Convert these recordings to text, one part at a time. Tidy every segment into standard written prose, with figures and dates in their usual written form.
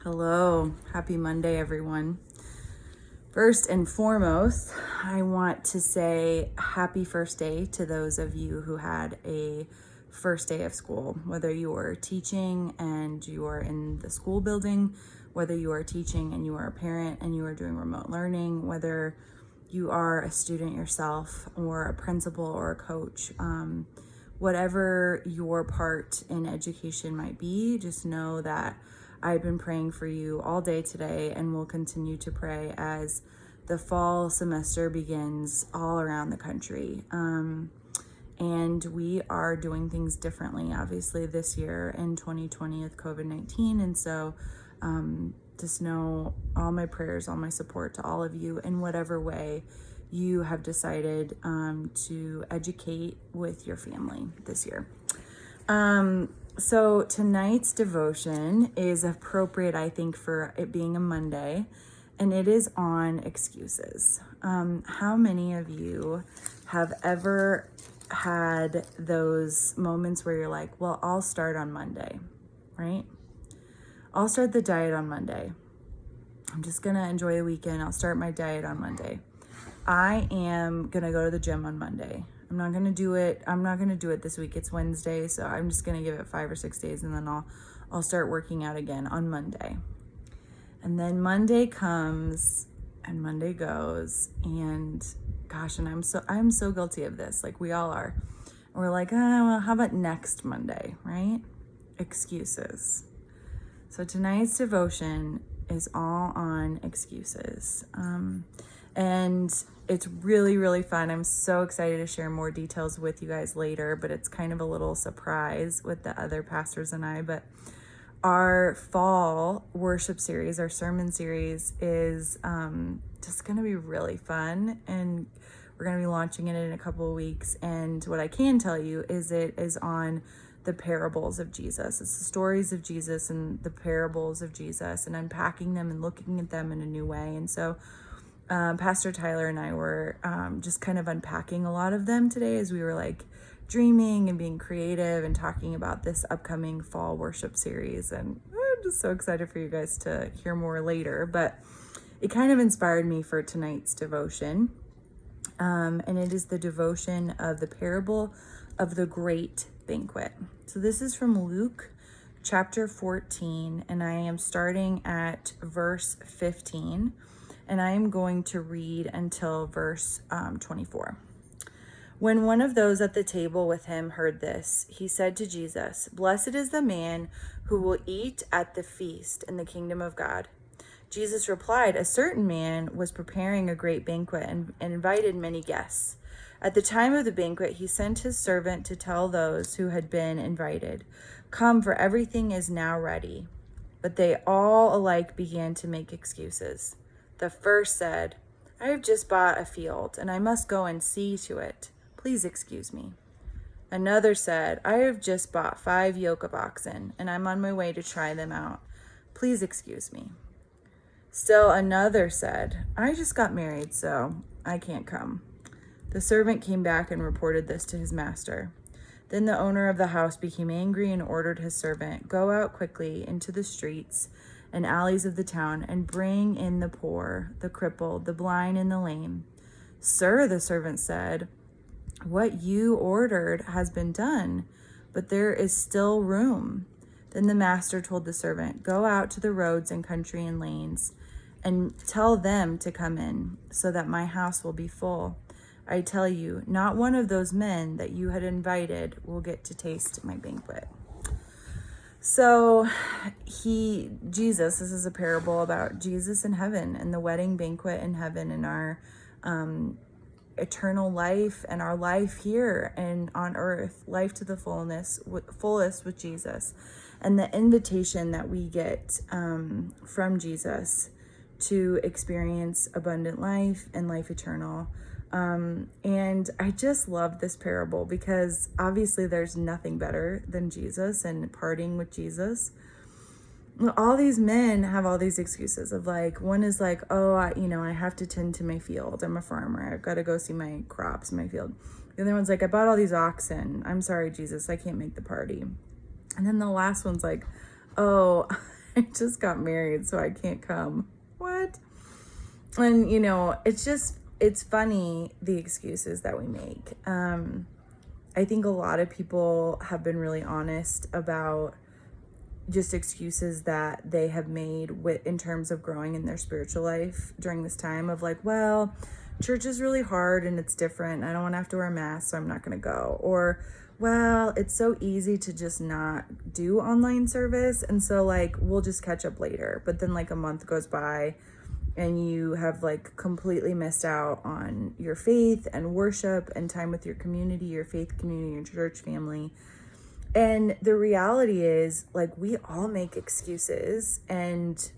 Hello, happy Monday, everyone. First and foremost, I want to say happy first day to those of you who had a first day of school, whether you are teaching and you are in the school building, whether you are teaching and you are a parent and you are doing remote learning, whether you are a student yourself or a principal or a coach. Whatever your part in education might be, just know that I've been praying for you all day today and will continue to pray as the fall semester begins all around the country. And we are doing things differently, obviously, this year in 2020 with COVID-19. And so just know all my prayers, all my support to all of you in whatever way you have decided to educate with your family this year. So tonight's devotion is appropriate, I think, for it being a Monday, and it is on excuses. How many of you have ever had those moments where you're like, well, I'll start on Monday, right? I'll start the diet on Monday. I'm just going to enjoy the weekend. I'll start my diet on Monday. I am going to go to the gym on Monday. I'm not going to do it. I'm not going to do it this week. It's Wednesday, so I'm just going to give it 5 or 6 days, and then I'll start working out again on Monday. And then Monday comes and Monday goes, and gosh, and I'm so guilty of this. Like we all are. We're like, well, how about next Monday, right? Excuses. So tonight's devotion is all on excuses. And it's really, really fun. I'm so excited to share more details with you guys later, but it's kind of a little surprise with the other pastors and I. But our fall worship series, our sermon series is just going to be really fun. And we're going to be launching it in a couple of weeks. And what I can tell you is it is on the parables of Jesus. It's the stories of Jesus and the parables of Jesus and unpacking them and looking at them in a new way. And so Pastor Tyler and I were just kind of unpacking a lot of them today as we were like dreaming and being creative and talking about this upcoming fall worship series. And I'm just so excited for you guys to hear more later. But it kind of inspired me for tonight's devotion. And it is the devotion of the parable of the great banquet. So this is from Luke chapter 14, and I am starting at verse 15. And I am going to read until verse 24. When one of those at the table with him heard this, he said to Jesus, "Blessed is the man who will eat at the feast in the kingdom of God." Jesus replied, "A certain man was preparing a great banquet and invited many guests. At the time of the banquet, he sent his servant to tell those who had been invited, 'Come, for everything is now ready.' But they all alike began to make excuses. The first said, 'I have just bought a field, and I must go and see to it. Please excuse me.' Another said, 'I have just bought 5 yoke of oxen, and I'm on my way to try them out. Please excuse me.' Still another said, 'I just got married, so I can't come.' The servant came back and reported this to his master. Then the owner of the house became angry and ordered his servant, 'Go out quickly into the streets and alleys of the town and bring in the poor, the crippled, the blind, and the lame.' 'Sir,' the servant said, 'what you ordered has been done, but there is still room.' Then the master told the servant, 'Go out to the roads and country and lanes and tell them to come in, so that my house will be full. I tell you, not one of those men that you had invited will get to taste my banquet.'" So this is a parable about Jesus in heaven and the wedding banquet in heaven and our eternal life and our life here and on earth, life to the fullest with Jesus, and the invitation that we get from Jesus to experience abundant life and life eternal. And I just love this parable because obviously there's nothing better than Jesus and partying with Jesus. All these men have all these excuses of like, one is like, "Oh, I have to tend to my field. I'm a farmer. I've got to go see my crops in my field." The other one's like, "I bought all these oxen. I'm sorry, Jesus, I can't make the party." And then the last one's like, "Oh, I just got married, so I can't come. What? And, you know, it's funny, the excuses that we make. I think a lot of people have been really honest about just excuses that they have made in terms of growing in their spiritual life during this time of like, well, church is really hard and it's different. I don't want to have to wear a mask, so I'm not going to go. Or, well, it's so easy to just not do online service. And so like, we'll just catch up later. But then like a month goes by and you have like completely missed out on your faith and worship and time with your community, your faith community, your church family. And the reality is, like, we all make excuses and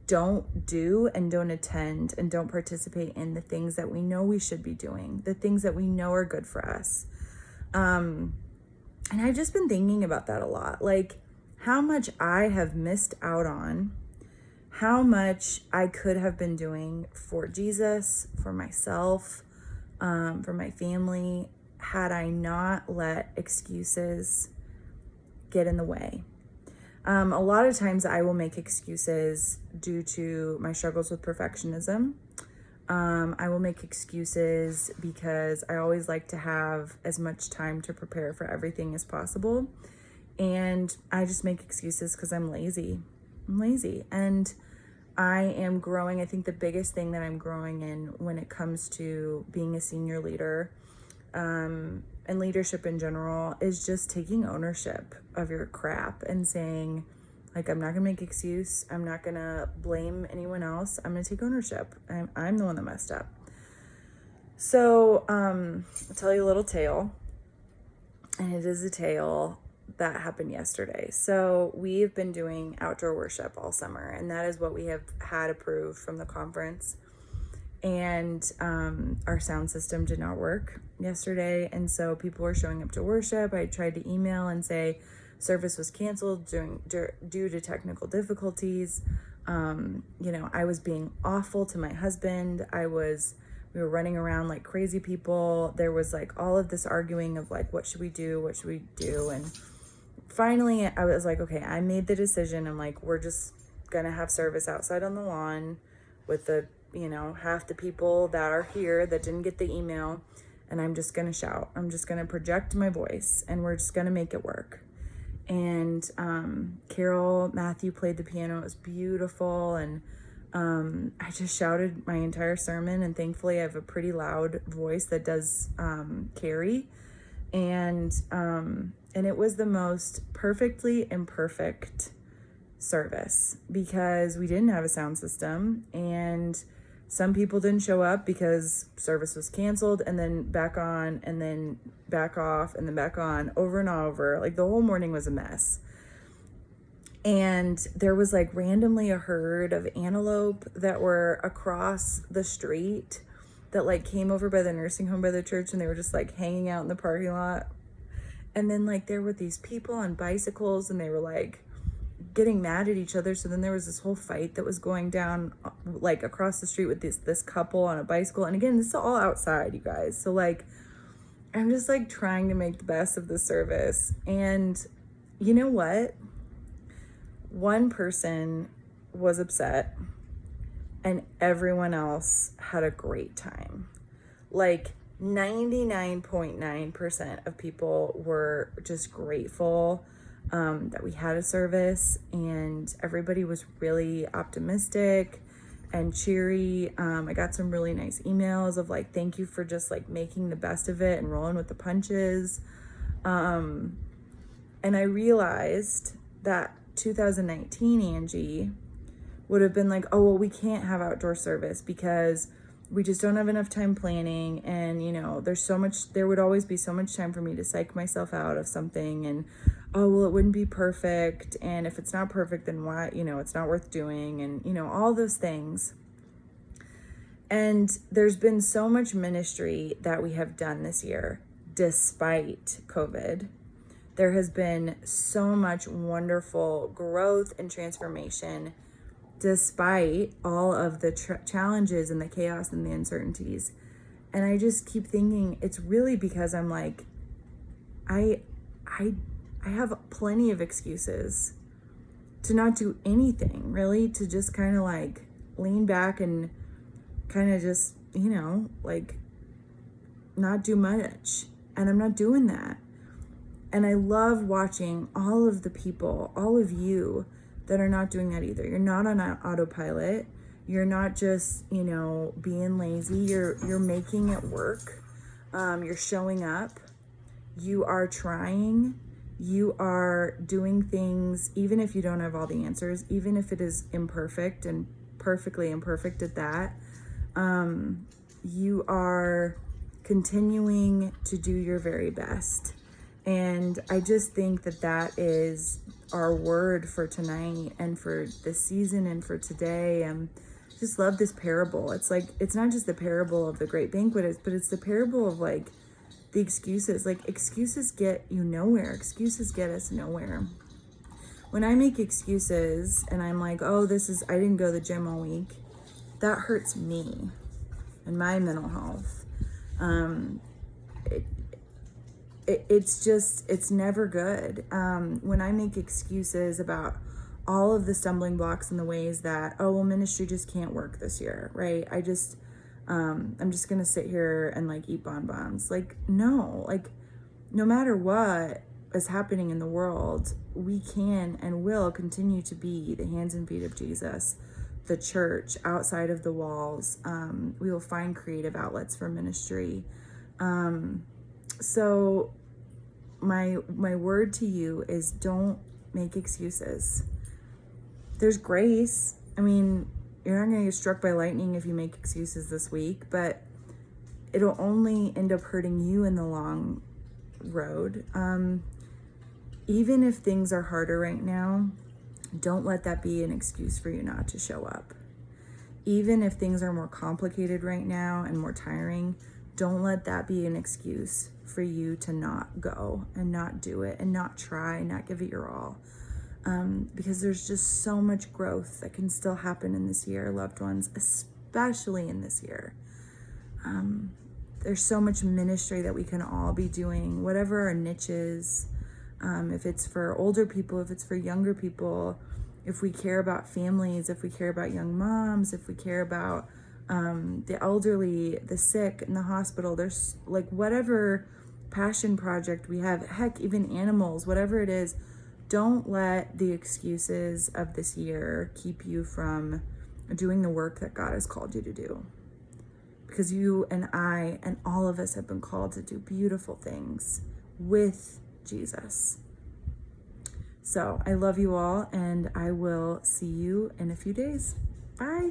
don't do and don't attend and don't participate in the things that we know we should be doing, the things that we know are good for us. And I've just been thinking about that a lot, like how much I have missed out on, how much I could have been doing for Jesus, for myself, for my family, had I not let excuses get in the way. A lot of times I will make excuses due to my struggles with perfectionism. I will make excuses because I always like to have as much time to prepare for everything as possible. And I just make excuses because I'm lazy. And I am growing. I think the biggest thing that I'm growing in when it comes to being a senior leader, and leadership in general, is just taking ownership of your crap and saying, like, I'm not gonna make excuse. I'm not gonna blame anyone else. I'm gonna take ownership. I'm the one that messed up. So I'll tell you a little tale, and it is a tale that happened yesterday. So we've been doing outdoor worship all summer, and that is what we have had approved from the conference. And our sound system did not work yesterday, and so people were showing up to worship. I tried to email and say service was canceled due to technical difficulties. You know, I was being awful to my husband. We were running around like crazy people. There was like all of this arguing of like, what should we do? And finally I was like, okay, I made the decision. I'm like, we're just gonna have service outside on the lawn with half the people that are here that didn't get the email, and I'm just gonna shout. I'm just gonna project my voice, and we're just gonna make it work. And Carol Matthew played the piano. It was beautiful, and I just shouted my entire sermon, and thankfully I have a pretty loud voice that does carry. And it was the most perfectly imperfect service because we didn't have a sound system, and some people didn't show up because service was canceled, and then back on, and then back off, and then back on, over and over. Like, the whole morning was a mess. And there was like randomly a herd of antelope that were across the street that like came over by the nursing home by the church, and they were just like hanging out in the parking lot. And then like there were these people on bicycles, and they were like getting mad at each other. So then there was this whole fight that was going down like across the street with this couple on a bicycle. And again, this is all outside, you guys. So like, I'm just like trying to make the best of the service. And you know what? One person was upset and everyone else had a great time. Like 99.9% of people were just grateful that we had a service, and everybody was really optimistic and cheery. I got some really nice emails of like, thank you for just like making the best of it and rolling with the punches. And I realized that 2019 Angie would have been like, oh, well, we can't have outdoor service because we just don't have enough time planning. And, there would always be so much time for me to psych myself out of something. And, oh, well, it wouldn't be perfect. And if it's not perfect, then why, it's not worth doing. And, all those things. And there's been so much ministry that we have done this year, despite COVID. There has been so much wonderful growth and transformation despite all of the challenges and the chaos and the uncertainties. And I just keep thinking it's really because I'm like, I have plenty of excuses to not do anything, really, to just kind of like lean back and kind of just, like not do much. And I'm not doing that. And I love watching all of the people, all of you that are not doing that either. You're not on autopilot. You're not just, being lazy. You're making it work. You're showing up. You are trying. You are doing things, even if you don't have all the answers, even if it is imperfect and perfectly imperfect at that. You are continuing to do your very best. And I just think that that is our word for tonight and for this season and for today. Just love this parable. It's like, it's not just the parable of the great banquet, but it's the parable of like the excuses. Like, excuses get you nowhere. Excuses get us nowhere. When I make excuses and I'm like, oh, I didn't go to the gym all week, that hurts me and my mental health. It's never good. When I make excuses about all of the stumbling blocks and the ways that, oh, well, ministry just can't work this year, right? I'm just going to sit here and like eat bonbons. Like, no, like no matter what is happening in the world, we can and will continue to be the hands and feet of Jesus, the church outside of the walls. We will find creative outlets for ministry. So my word to you is, don't make excuses. There's grace. I mean, you're not going to get struck by lightning if you make excuses this week, but it'll only end up hurting you in the long road. Even if things are harder right now, don't let that be an excuse for you not to show up. Even if things are more complicated right now and more tiring, don't let that be an excuse for you to not go and not do it and not try and not give it your all. Because there's just so much growth that can still happen in this year, loved ones, especially in this year. There's so much ministry that we can all be doing, whatever our niches, if it's for older people, if it's for younger people, if we care about families, if we care about young moms, if we care about the elderly, the sick in the hospital, there's like whatever passion project we have, heck, even animals, whatever it is. Don't let the excuses of this year keep you from doing the work that God has called you to do. Because you and I and all of us have been called to do beautiful things with Jesus. So I love you all, and I will see you in a few days. Bye.